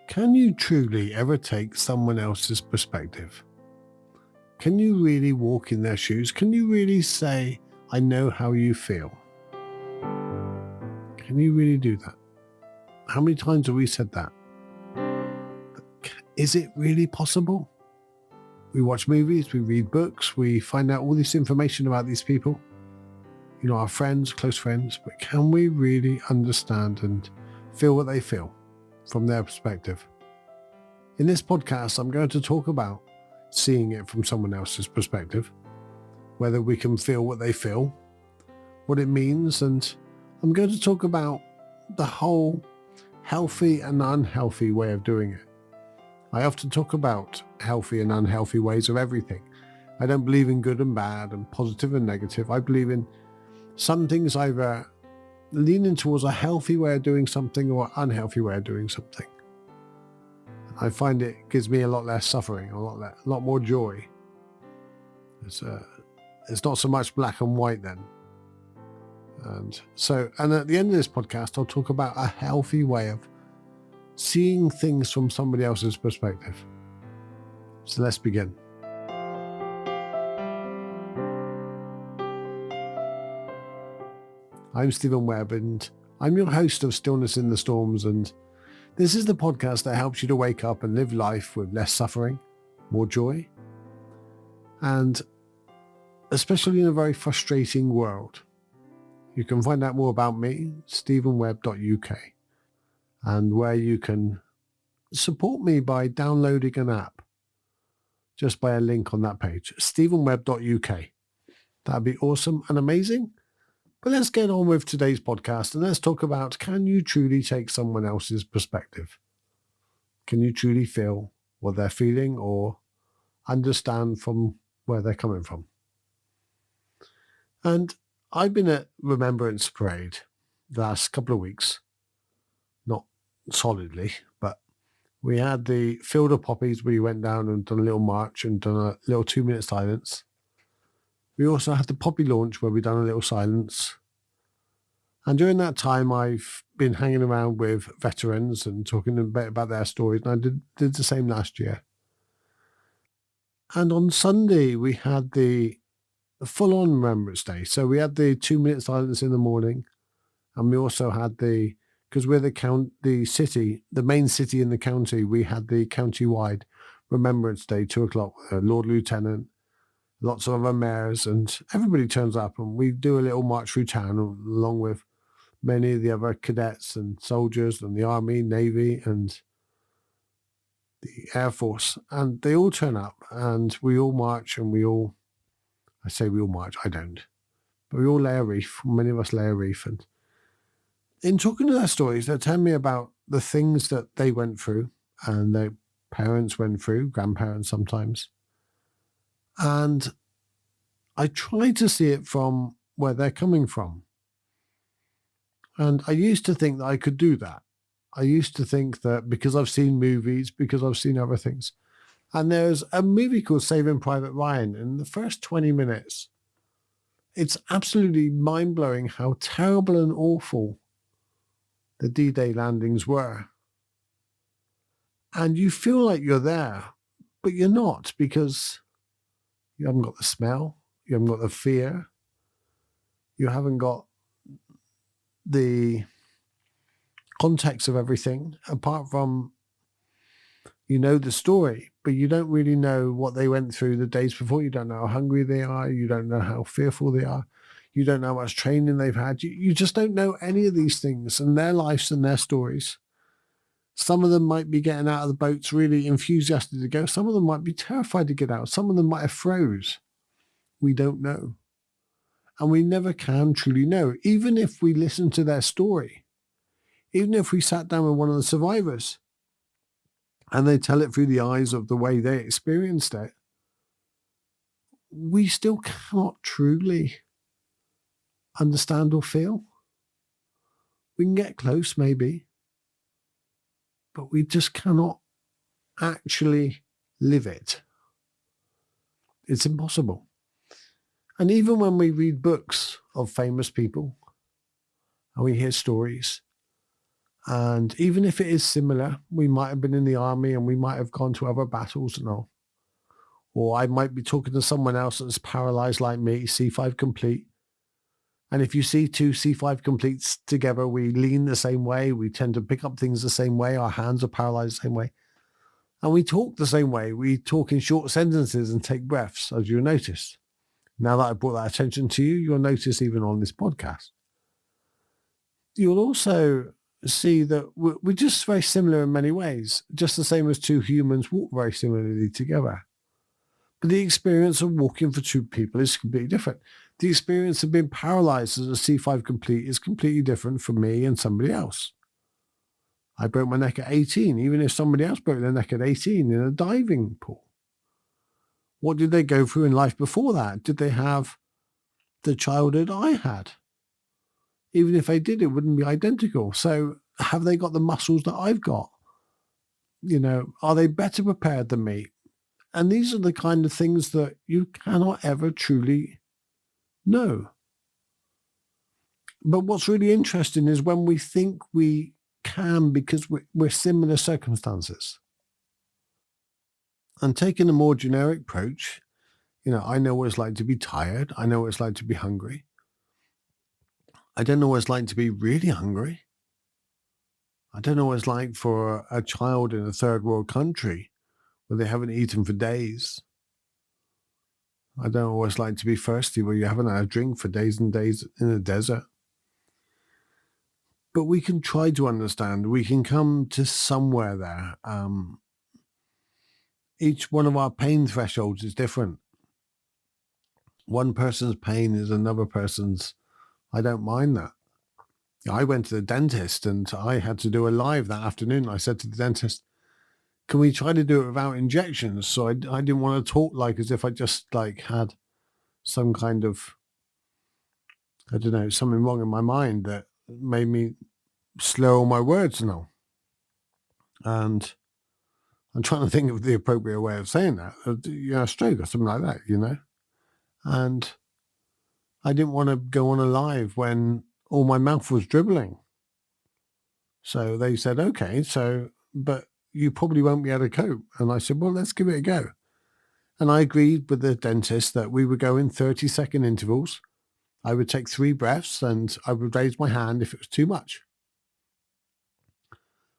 Can you truly ever take someone else's perspective? Can you really walk in their shoes? Can you really say, I know how you feel? Can you really do that? How many times have we said that? Is it really possible? We watch movies, we read books, we find out all this information about these people, our friends, close friends, but can we really understand and feel what they feel from their perspective? In this podcast, I'm going to talk about seeing it from someone else's perspective, whether we can feel what they feel, what it means, and I'm going to talk about the whole healthy and unhealthy way of doing it. I often talk about healthy and unhealthy ways of everything. I don't believe in good and bad and positive and negative. I believe in some things either leaning towards a healthy way of doing something or an unhealthy way of doing something. I find it gives me a lot less suffering, a lot more joy. It's not so much black and white then. And at the end of this podcast, I'll talk about a healthy way of seeing things from somebody else's perspective. So let's begin. I'm Steven Webb, and I'm your host of Stillness in the Storms, and this is the podcast that helps you to wake up and live life with less suffering, more joy, and especially in a very frustrating world. You can find out more about me, stevenwebb.uk, and where you can support me by downloading an app just by a link on that page, stevenwebb.uk. That'd be awesome and amazing. But let's get on with today's podcast and let's talk about, can you truly take someone else's perspective? Can you truly feel what they're feeling or understand from where they're coming from? And I've been at Remembrance Parade the last couple of weeks, not solidly, but we had the Field of Poppies where you went down and done a little march and done a little 2-minute silence. We also had the Poppy launch where we done a little silence. And during that time, I've been hanging around with veterans and talking a bit about their stories. And I did the same last year. And on Sunday, we had the full-on Remembrance Day. So we had the 2-minute silence in the morning. And we also had because we're the main city in the county, we had the county-wide Remembrance Day, 2:00, Lord Lieutenant, lots of other mayors, and everybody turns up and we do a little march through town along with many of the other cadets and soldiers and the Army, Navy, and the Air Force. And they all turn up and we all march and I say we all march, I don't, but we all lay a wreath. Many of us lay a wreath. And in talking to their stories, they're telling me about the things that they went through and their parents went through, grandparents sometimes. And I try to see it from where they're coming from. And I used to think that I could do that. I used to think that because I've seen movies, because I've seen other things. And there's a movie called Saving Private Ryan. In the first 20 minutes, it's absolutely mind-blowing how terrible and awful the D-Day landings were. And you feel like you're there, but you're not, because you haven't got the smell, you haven't got the fear, you haven't got the context of everything, apart from the story, but you don't really know what they went through the days before. You don't know how hungry they are, you don't know how fearful they are, you don't know how much training they've had, you just don't know any of these things and their lives and their stories. Some of them might be getting out of the boats really enthusiastic to go, some of them might be terrified to get out, some of them might have froze. We don't know. And we never can truly know, even if we listen to their story. Even if we sat down with one of the survivors and they tell it through the eyes of the way they experienced it, we still cannot truly understand or feel. We can get close maybe, but we just cannot actually live it. It's impossible. And even when we read books of famous people and we hear stories, And even if it is similar, we might have been in the army and we might have gone to other battles and all. Or I might be talking to someone else that's paralyzed like me, C5 complete. And if you see two C5 completes together, we lean the same way. We tend to pick up things the same way. Our hands are paralyzed the same way. And we talk the same way. We talk in short sentences and take breaths, as you'll notice. Now that I brought that attention to you, you'll notice even on this podcast. You'll also see that we're just very similar in many ways, just the same as two humans walk very similarly together. But the experience of walking for two people is completely different. The experience of being paralyzed as a C5 complete is completely different for me and somebody else. I broke my neck at 18, even if somebody else broke their neck at 18 in a diving pool. What did they go through in life before that? Did they have the childhood I had? Even if they did, it wouldn't be identical. So have they got the muscles that I've got? Are they better prepared than me? And these are the kind of things that you cannot ever truly know. But what's really interesting is when we think we can because we're similar circumstances. And taking a more generic approach, I know what it's like to be tired. I know what it's like to be hungry. I don't know what it's like to be really hungry. I don't know what it's like for a child in a third world country where they haven't eaten for days. I don't know what it's like to be thirsty where you haven't had a drink for days and days in the desert. But we can try to understand. We can come to somewhere there. Each one of our pain thresholds is different. One person's pain is another person's. I don't mind that. I went to the dentist and I had to do a live that afternoon. I said to the dentist, can we try to do it without injections? So I didn't want to talk like as if I just had some kind of, I don't know, something wrong in my mind that made me slur all my words and all. And I'm trying to think of the appropriate way of saying that, a stroke or something like that, And I didn't want to go on a live when all my mouth was dribbling. So they said, okay, but you probably won't be able to cope. And I said, well, let's give it a go. And I agreed with the dentist that we would go in 30-second intervals. I would take 3 breaths and I would raise my hand if it was too much.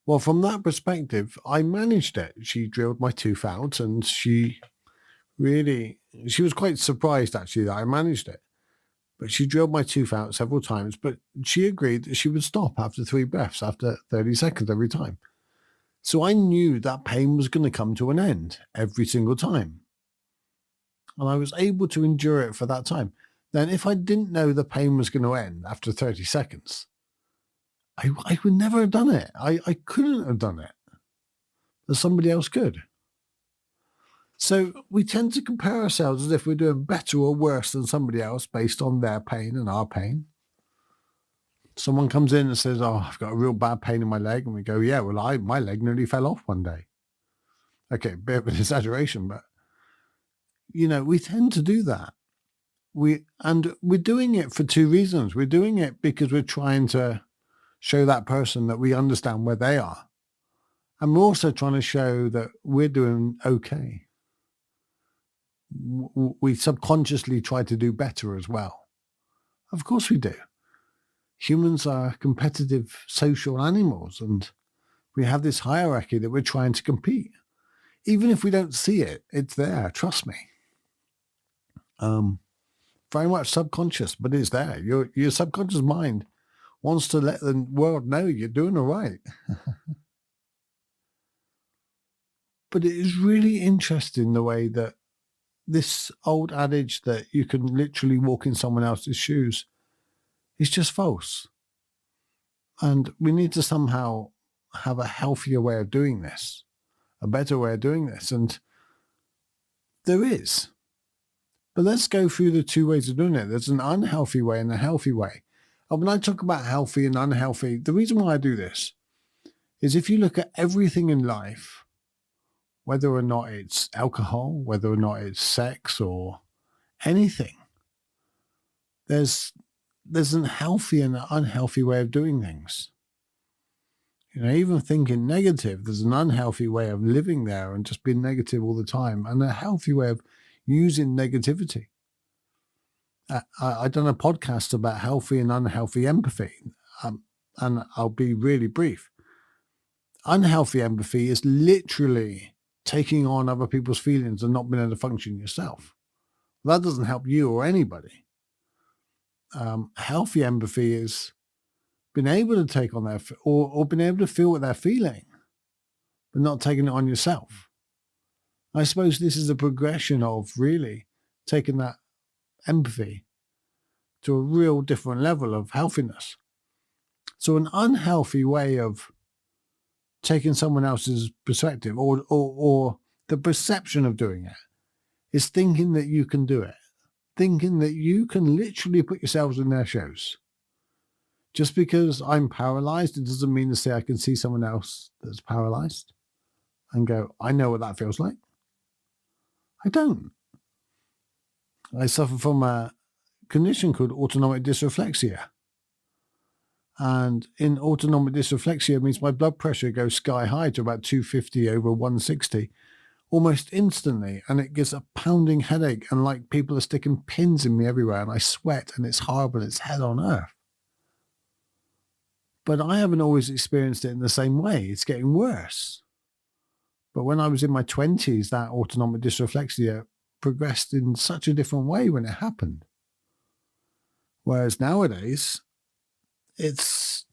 Well, from that perspective, I managed it. She drilled my tooth out and she was quite surprised actually that I managed it. But she drilled my tooth out several times, but she agreed that she would stop after 3 breaths, after 30 seconds every time. So I knew that pain was going to come to an end every single time. And I was able to endure it for that time. Then if I didn't know the pain was going to end after 30 seconds, I would never have done it. I couldn't have done it. But somebody else could. So we tend to compare ourselves as if we're doing better or worse than somebody else based on their pain and our pain. Someone comes in and says, oh, I've got a real bad pain in my leg. And we go, yeah, well, my leg nearly fell off one day. Okay, a bit of an exaggeration, but, we tend to do that. We're doing it for 2 reasons. We're doing it because we're trying to show that person that we understand where they are. And we're also trying to show that we're doing okay. We subconsciously try to do better as well. Of course we do. Humans are competitive social animals, and we have this hierarchy that we're trying to compete. Even if we don't see it, it's there. Trust me. Very much subconscious, but it's there. Your subconscious mind wants to let the world know you're doing all right. But it is really interesting the way that this old adage that you can literally walk in someone else's shoes is just false. And we need to somehow have a healthier way of doing this, a better way of doing this. And there is. But let's go through the 2 ways of doing it. There's an unhealthy way and a healthy way. And when I talk about healthy and unhealthy, the reason why I do this is if you look at everything in life, whether or not it's alcohol, whether or not it's sex or anything, there's an healthy and an unhealthy way of doing things. Even thinking negative, there's an unhealthy way of living there and just being negative all the time, and a healthy way of using negativity. I've done a podcast about healthy and unhealthy empathy, and I'll be really brief. Unhealthy empathy is literally taking on other people's feelings and not being able to function yourself. That doesn't help you or anybody. Healthy empathy is being able to take on their, or being able to feel what they're feeling, but not taking it on yourself. I suppose this is a progression of really taking that empathy to a real different level of healthiness. So an unhealthy way of taking someone else's perspective or the perception of doing it is thinking that you can do it, thinking that you can literally put yourselves in their shoes. Just because I'm paralyzed, it doesn't mean to say I can see someone else that's paralyzed and go, I know what that feels like. I don't. I suffer from a condition called autonomic dysreflexia. And in autonomic dysreflexia, it means my blood pressure goes sky high to about 250 over 160 almost instantly. And it gives a pounding headache, and like people are sticking pins in me everywhere, and I sweat, and it's horrible. It's hell on earth. But I haven't always experienced it in the same way. It's getting worse. But when I was in my 20s, that autonomic dysreflexia progressed in such a different way when it happened. Whereas nowadays, it's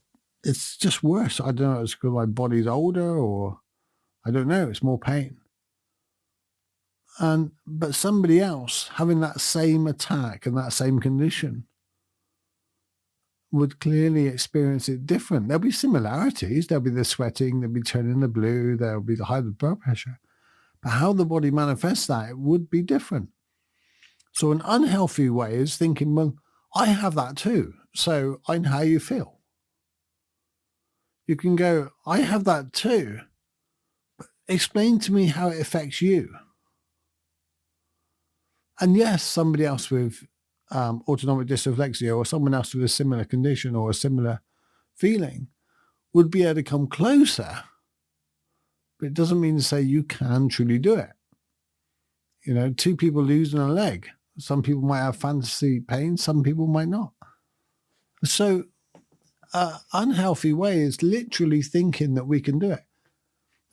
just worse. I don't know, it's because my body's older, or I don't know, it's more pain. But somebody else having that same attack and that same condition would clearly experience it different. There'll be similarities. There'll be the sweating, there'll be turning the blue, there'll be the high blood pressure. But how the body manifests that, it would be different. So an unhealthy way is thinking, well, I have that too, so I know how you feel. You can go, I have that too, but explain to me how it affects you. And yes, somebody else with autonomic dysreflexia or someone else with a similar condition or a similar feeling would be able to come closer, but it doesn't mean to say you can truly do it. Two people losing a leg. Some people might have fantasy pain, some people might not. So unhealthy way is literally thinking that we can do it.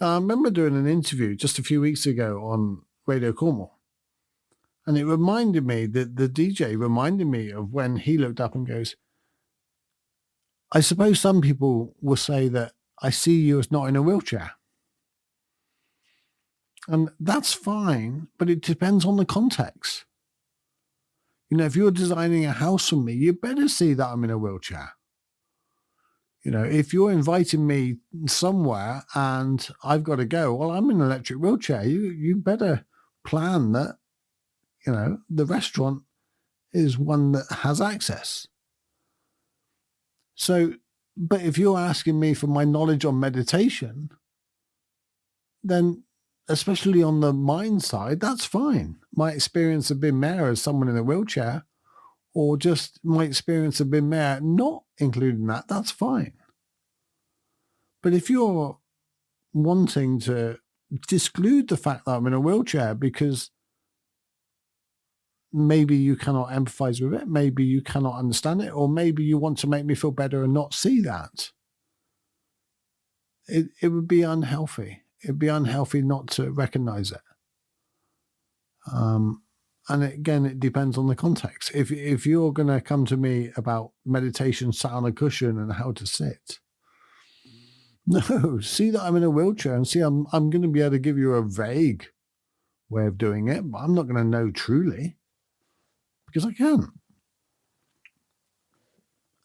I remember doing an interview just a few weeks ago on Radio Cornwall, and it reminded me that the DJ reminded me of when he looked up and goes, I suppose some people will say that I see you as not in a wheelchair. And that's fine, but it depends on the context. If you're designing a house for me, you better see that I'm in a wheelchair. If you're inviting me somewhere and I've got to go, well, I'm in an electric wheelchair. You better plan that, the restaurant is one that has access. So, but if you're asking me for my knowledge on meditation, then especially on the mind side, that's fine. My experience of being there as someone in a wheelchair, or just my experience of being there not including that, that's fine. But if you're wanting to disclude the fact that I'm in a wheelchair because maybe you cannot empathize with it, maybe you cannot understand it, or maybe you want to make me feel better and not see that, it would be unhealthy. It'd be unhealthy not to recognize it. And again, it depends on the context. If you're going to come to me about meditation sat on a cushion and how to sit, no, see that I'm in a wheelchair and see I'm going to be able to give you a vague way of doing it, but I'm not going to know truly because I can't.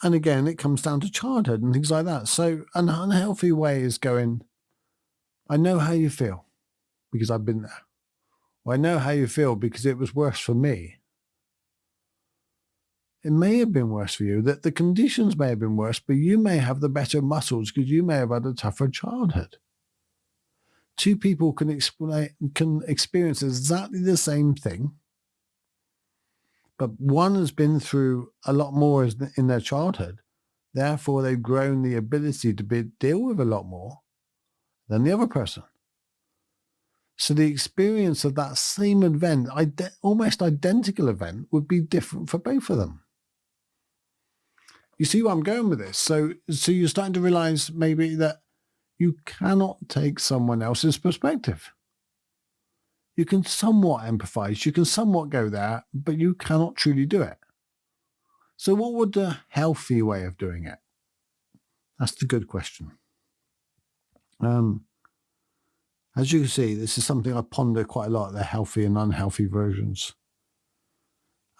And again, it comes down to childhood and things like that. So an unhealthy way is going, I know how you feel because I've been there. Or I know how you feel because it was worse for me. It may have been worse for you, that the conditions may have been worse, but you may have the better muscles because you may have had a tougher childhood. Two people can experience exactly the same thing, but one has been through a lot more in their childhood Therefore, they've grown the ability to deal with a lot more than the other person. So the experience of that same event, almost identical event, would be different for both of them. You see where I'm going with this? So you're starting to realize maybe that you cannot take someone else's perspective. You can somewhat empathize, you can somewhat go there, but you cannot truly do it. So what would the healthy way of doing it? That's the good question. As you can see, this is something I ponder quite a lot, the healthy and unhealthy versions.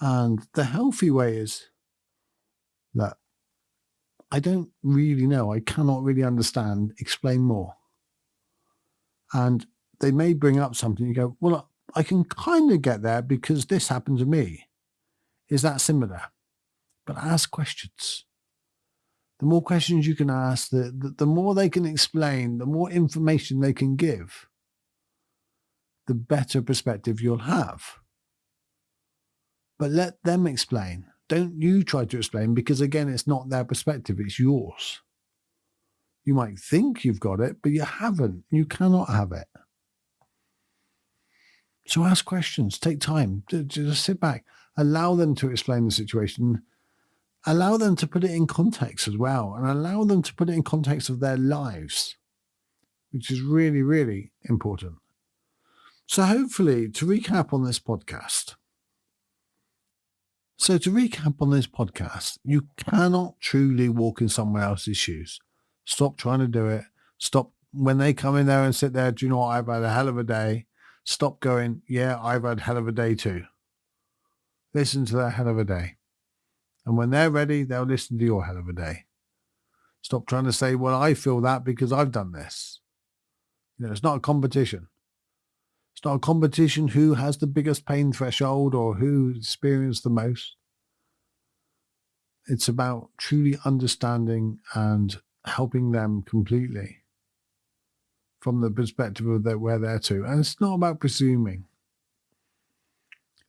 And the healthy way is that I don't really know, I cannot really understand, explain more. And they may bring up something, you go, well, I can kind of get there because this happened to me. Is that similar? But ask questions. The more questions you can ask, the more they can explain, the more information they can give, the better perspective you'll have. But let them explain. Don't you try to explain, because again, it's not their perspective, it's yours. You might think you've got it, but you haven't. You cannot have it. So ask questions, take time, just sit back, allow them to explain the situation, allow them to put it in context as well, and allow them to put it in context of their lives, which is really, really important. So hopefully, to recap on this podcast, you cannot truly walk in someone else's shoes. Stop trying to do it. Stop when they come in there and sit there, do you know what, I've had a hell of a day. Stop going, yeah, I've had a hell of a day too. Listen to their hell of a day. And when they're ready, they'll listen to your hell of a day. Stop trying to say, well, I feel that because I've done this. It's not a competition. It's not a competition who has the biggest pain threshold or who experienced the most. It's about truly understanding and helping them completely from the perspective of where they're to. And it's not about presuming.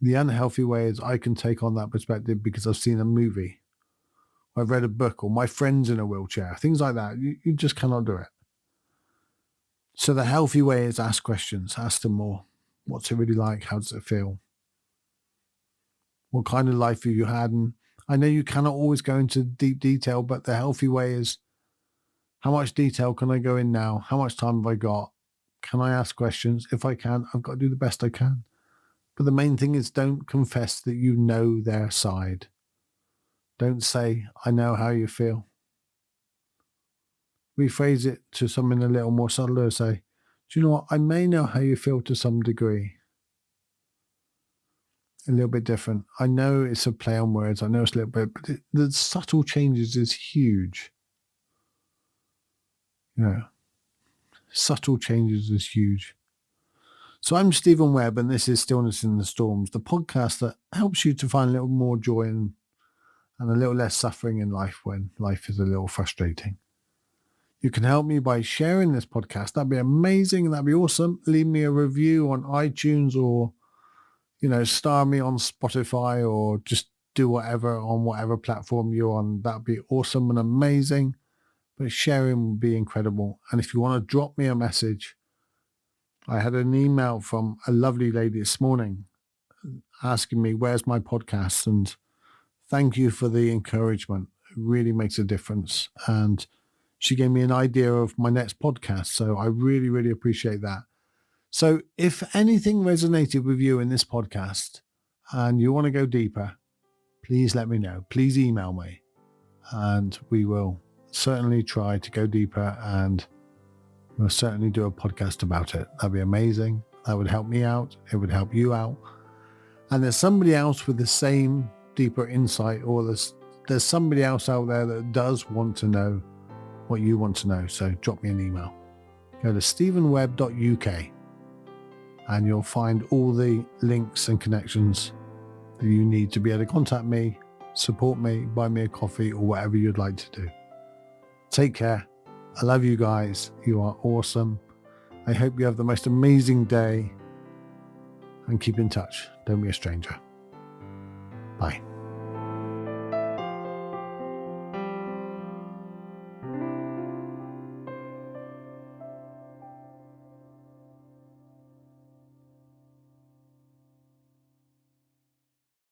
The unhealthy way is I can take on that perspective because I've seen a movie, I've read a book, or my friend's in a wheelchair, things like that. You just cannot do it. So the healthy way is ask questions, ask them more. What's it really like? How does it feel? What kind of life have you had? And I know you cannot always go into deep detail, but the healthy way is, how much detail can I go in now? How much time have I got? Can I ask questions? If I can, I've got to do the best I can. But the main thing is, don't confess that you know their side. Don't say, I know how you feel. Rephrase it to something a little more subtler. Say, do you know what? I may know how you feel to some degree. A little bit different. I know it's a play on words. I know it's a little bit, but the subtle changes is huge. Subtle changes is huge. So I'm Steven Webb, and this is Stillness in the Storms, the podcast that helps you to find a little more joy and a little less suffering in life when life is a little frustrating. You can help me by sharing this podcast. That'd be amazing. That'd be awesome. Leave me a review on iTunes, or, star me on Spotify, or just do whatever on whatever platform you're on. That'd be awesome and amazing. But sharing would be incredible. And if you want to drop me a message, I had an email from a lovely lady this morning asking me, where's my podcast? And thank you for the encouragement. It really makes a difference. And she gave me an idea of my next podcast. So I really, really appreciate that. So if anything resonated with you in this podcast and you want to go deeper, please let me know. Please email me, and we will certainly try to go deeper, and we'll certainly do a podcast about it. That'd be amazing. That would help me out. It would help you out. And there's somebody else with the same deeper insight, or there's somebody else out there that does want to know what you want to know. So drop me an email. Go to stephenwebb.uk and you'll find all the links and connections that you need to be able to contact me, support me, buy me a coffee, or whatever you'd like to do. Take care. I love you guys. You are awesome. I hope you have the most amazing day, and keep in touch. Don't be a stranger. Bye.